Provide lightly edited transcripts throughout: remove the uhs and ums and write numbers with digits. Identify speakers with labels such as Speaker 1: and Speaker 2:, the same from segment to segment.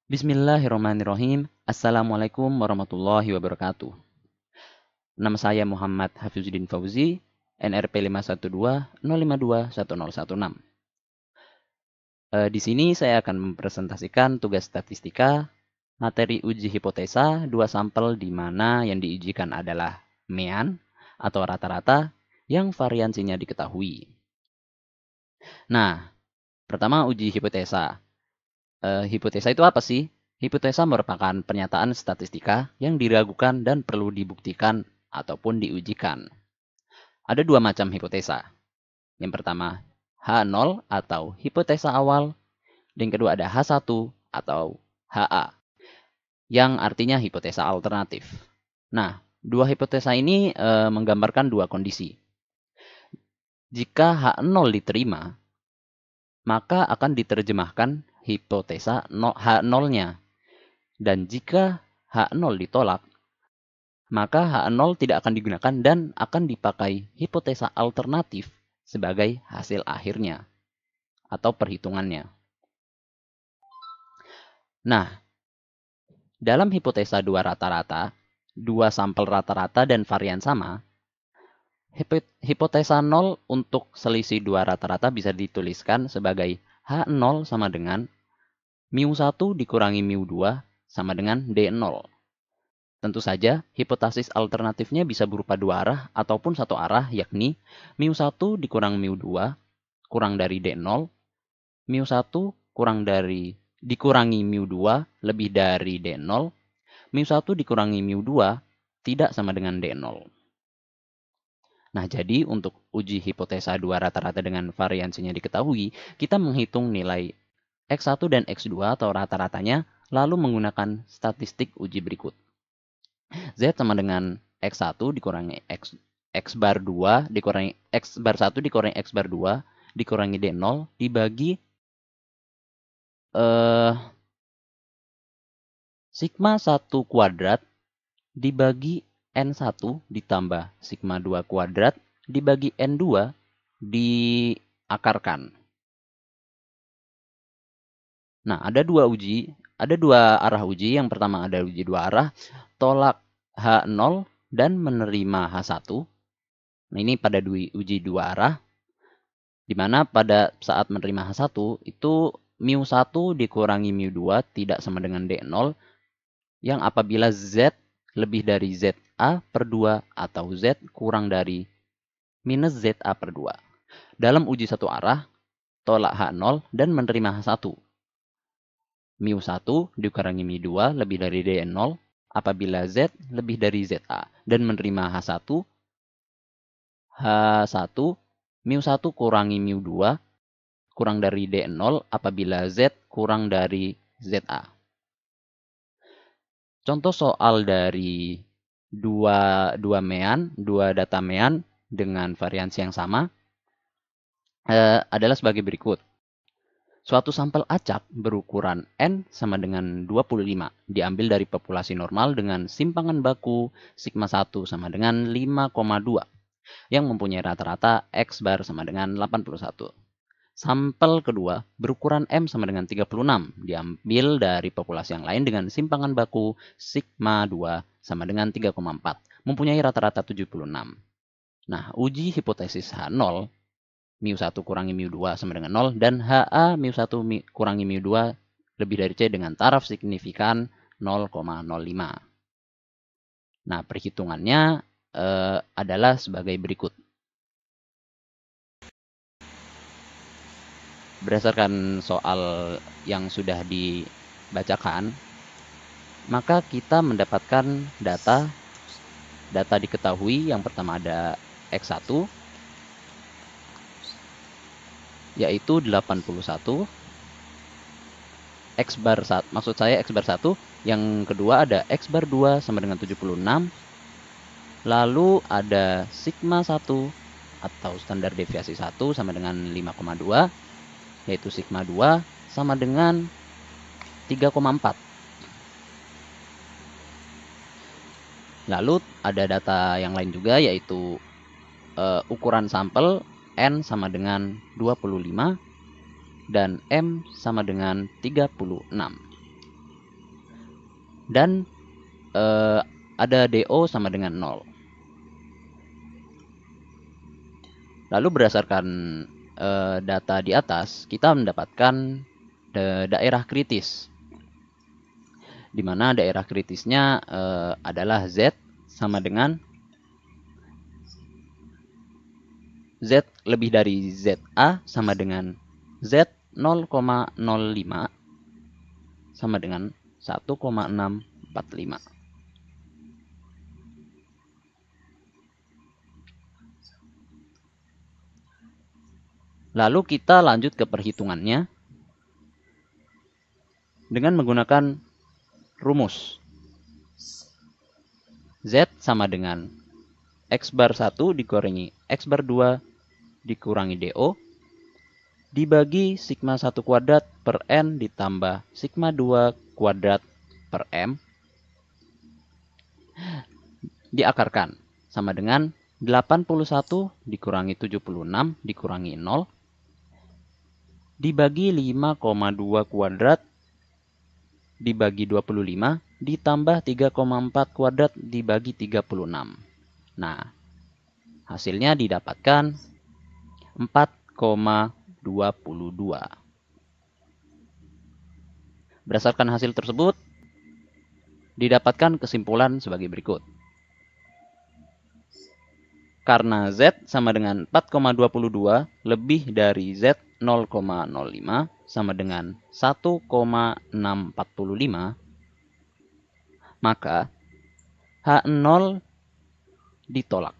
Speaker 1: Bismillahirrahmanirrahim. Assalamualaikum warahmatullahi wabarakatuh. Nama saya Muhammad Hafizuddin Fauzi, NRP 512-052-1016. Di sini saya akan mempresentasikan tugas statistika, materi uji hipotesa, dua sampel di mana yang diujikan adalah mean atau rata-rata yang variansinya diketahui. Nah, pertama uji hipotesa. Hipotesa itu apa sih? Hipotesa merupakan pernyataan statistika yang diragukan dan perlu dibuktikan ataupun diujikan. Ada dua macam hipotesa. Yang pertama, H0 atau hipotesa awal, dan yang kedua ada H1 atau HA, yang artinya hipotesa alternatif. Nah, dua hipotesa ini menggambarkan dua kondisi. Jika H0 diterima, maka akan diterjemahkan hipotesa H0-nya. Dan jika H0 ditolak, maka H0 tidak akan digunakan dan akan dipakai hipotesa alternatif sebagai hasil akhirnya atau perhitungannya. Nah, dalam hipotesa dua rata-rata, dua sampel rata-rata dan varian sama, hipotesa 0 untuk selisih dua rata-rata bisa dituliskan sebagai H0 sama dengan mu1 dikurangi mu2 sama dengan D0. Tentu saja, hipotesis alternatifnya bisa berupa dua arah ataupun satu arah, yakni mu1 dikurang mu2 kurang dari D0, mu1 dikurangi mu2 lebih dari D0, mu1 dikurangi mu2 tidak sama dengan D0. Nah, jadi untuk uji hipotesa dua rata-rata dengan variansinya diketahui, kita menghitung nilai X1 dan X2 atau rata-ratanya, lalu menggunakan statistik uji berikut. Z sama dengan X1 dikurangi X bar 2 dikurangi X bar 1 dikurangi X bar 2 dikurangi D0 dibagi sigma 1 kuadrat dibagi N1 ditambah sigma 2 kuadrat dibagi N2 diakarkan. Nah, ada dua arah uji. Yang pertama ada uji dua arah, tolak H0 dan menerima H1. Nah, ini pada uji dua arah, di mana pada saat menerima H1 itu mu1 dikurangi mu2 tidak sama dengan D0, yang apabila Z lebih dari ZA per 2 atau Z kurang dari minus ZA per 2. Dalam uji satu arah, tolak H0 dan menerima H1. mu1 dikurangi mu2 lebih dari D0 apabila Z lebih dari ZA, dan menerima H1 mu1 kurangi mu2 kurang dari D0 apabila Z kurang dari ZA. Contoh soal dari dua data mean dengan variansi yang sama adalah sebagai berikut. Suatu sampel acak berukuran N sama dengan 25 diambil dari populasi normal dengan simpangan baku sigma 1 sama dengan 5,2 yang mempunyai rata-rata X bar sama dengan 81. Sampel kedua berukuran M sama dengan 36 diambil dari populasi yang lain dengan simpangan baku sigma 2 sama dengan 3,4 mempunyai rata-rata 76. Nah, uji hipotesis H0 mu1 kurangi mu2 sama dengan 0 dan HA mu1 kurangi mu2 lebih dari C dengan taraf signifikan 0,05. Nah, perhitungannya adalah sebagai berikut. Berdasarkan soal yang sudah dibacakan, maka kita mendapatkan data diketahui. Yang pertama ada X1 yaitu 81, X bar 1, maksud saya X bar 1, yang kedua ada X bar 2 sama dengan 76, lalu ada sigma 1 atau standar deviasi 1 sama dengan 5,2, yaitu sigma 2 sama dengan 3,4. Lalu ada data yang lain juga, yaitu ukuran sampel N sama dengan 25 dan M sama dengan 36. dan ada DO sama dengan 0. Lalu berdasarkan data di atas, kita mendapatkan daerah kritis, di mana daerah kritisnya adalah Z sama dengan Z lebih dari ZA sama dengan Z 0,05 sama dengan 1,645. Lalu kita lanjut ke perhitungannya dengan menggunakan rumus. Z sama dengan X bar 1 dikurangi X bar 2 dikurangi DO dibagi sigma 1 kuadrat per N ditambah sigma 2 kuadrat per M diakarkan sama dengan 81 dikurangi 76 dikurangi 0 dibagi 5,2 kuadrat dibagi 25 ditambah 3,4 kuadrat dibagi 36. Nah, hasilnya didapatkan 4,22. Berdasarkan hasil tersebut, didapatkan kesimpulan sebagai berikut. Karena Z sama dengan 4,22 lebih dari Z 0,05 sama dengan 1,645, maka H0 ditolak.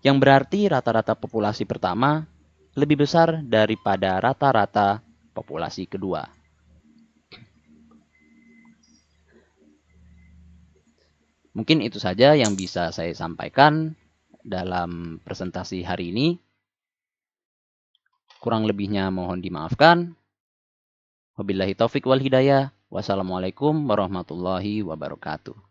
Speaker 1: Yang berarti rata-rata populasi pertama lebih besar daripada rata-rata populasi kedua. Mungkin itu saja yang bisa saya sampaikan dalam presentasi hari ini. Kurang lebihnya mohon dimaafkan. Wabillahi taufik wal hidayah. Wassalamualaikum warahmatullahi wabarakatuh.